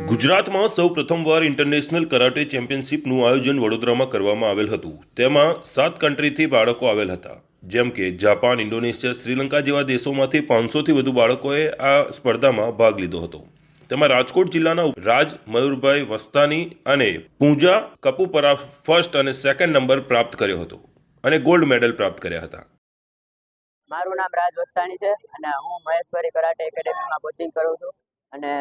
ગુજરાતમાં સૌ પ્રથમવાર ઇન્ટરનેશનલ કરાટે ચેમ્પિયનશિપનું આયોજન વડોદરામાં કરવામાં આવેલ હતું। તેમાં 7 કન્ટ્રીથી બાળકો આવેલ હતા, જેમ કે જાપાન, ઇન્ડોનેશિયા, શ્રીલંકા જેવા દેશોમાંથી 500થી વધુ બાળકોએ આ સ્પર્ધામાં ભાગ લીધો હતો। તેમાં રાજકોટ જિલ્લાના રાજ મયુરભાઈ વસ્તાની અને પૂજા કપુપરા ફર્સ્ટ અને સેકન્ડ નંબર પ્રાપ્ત કર્યો હતો અને ગોલ્ડ મેડલ પ્રાપ્ત કર્યા હતા। મારું નામ રાજ વસ્તાણી છે અને હું મહેશ્વરી કરાટે એકેડેમીમાં કોચિંગ કરું છું અને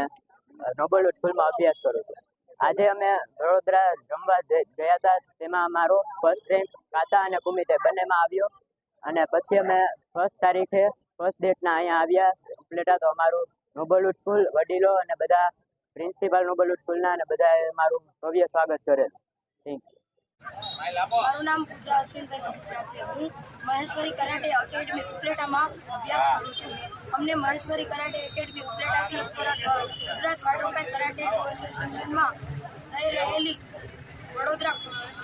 નોબલવુડ સ્કૂલમાં અભ્યાસ કરું છું। આજે અમે વડોદરા રમવા ગયા હતા, તેમાં અમારો ફર્સ્ટ રેન્ક કાતા અને કુમિતે બંનેમાં આવ્યો અને પછી અમે ફર્સ્ટ તારીખે ફર્સ્ટ ડેટના અહીંયા આવ્યા ઉપલેટા। તો અમારું નોબલવુડ સ્કૂલ વડીલો અને બધા પ્રિન્સિપાલ નોબલવુડ સ્કૂલના અને બધાએ મારું ભવ્ય સ્વાગત કરેલ। Thank you. મારું નામ પૂજા અશ્વિનભાઈ કપૂરા છે। હું મહેશ્વરી કરાટે એકેડમી ઉપલેટામાં અભ્યાસ કરું છું। અમને મહેશ્વરી કરાટે એકેડમી ઉપલેટાથી ગુજરાત વાડોકાઈ કરાટે એસોસિએશનમાં થઈ રહેલી વડોદરા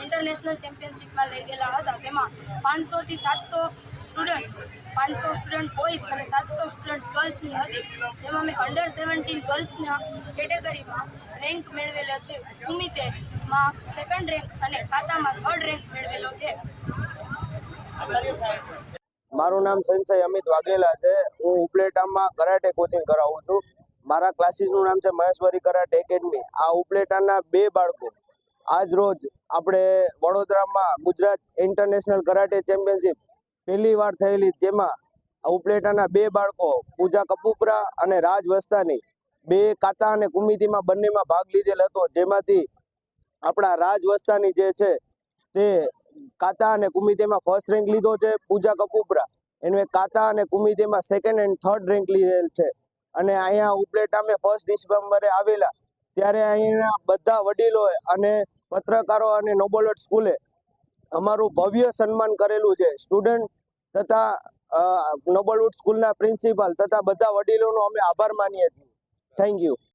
ઇન્ટરનેશનલ ચેમ્પિયનશિપમાં લઈ ગયેલા હતા। તેમાં 500થી 700 સ્ટુડન્ટ્સ, 500 સ્ટુડન્ટ બોયઝ અને 700 સ્ટુડન્ટ ગર્લ્સની હતી, જેમાં મેં અંડર 17 ગર્લ્સના કેટેગરીમાં રેન્ક મેળવેલો છે। કુમિતેમાં સેકન્ડ રેન્ક અને કાતામાં થર્ડ રેન્ક મેળવેલો છે। મારું નામ સંજય અમિત વાઘેલા છે। હું ઉપલેટામાં કરાટે કોચિંગ કરાવું છું। મારા ક્લાસીસનું નામ છે મહેશ્વરી કરાટે એકેડમી। આ ઉપલેટાના 2 બાળકો આજ રોજ આપણે વડોદરામાં ગુજરાત ઇન્ટરનેશનલ કરાટે ચેમ્પિયનશિપ પહેલી વાર થયેલી, તેમાં ઉપલેટાના 2 બાળકો પૂજા કપુપરા અને રાજ વસ્તાની 2 કાતા અને કુમિતિમાં બંનેમાં ભાગ લીધેલ હતો, જેમાંથી આપણા રાજ વસ્તાની જે છે તે કાતા અને કુમિતેમાં ફર્સ્ટ રેન્ક લીધો છે। પૂજા કપુપરા એને કાતા અને કુમિતેમાં સેકન્ડ એન્ડ થર્ડ રેન્ક લીધેલ છે। અને અહીંયા ઉપલેટા મેં 1 ડિસેમ્બરે આવેલા ત્યારે અહીંના બધા વડીલોએ અને પત્રકારો અને નોબલવુડ સ્કૂલે અમારું ભવ્ય સન્માન કરેલું છે। સ્ટુડન્ટ તથા નોબલવુડ સ્કૂલના પ્રિન્સિપાલ તથા બધા વડીલોનો અમે આભાર માનીએ છીએ। Thank you.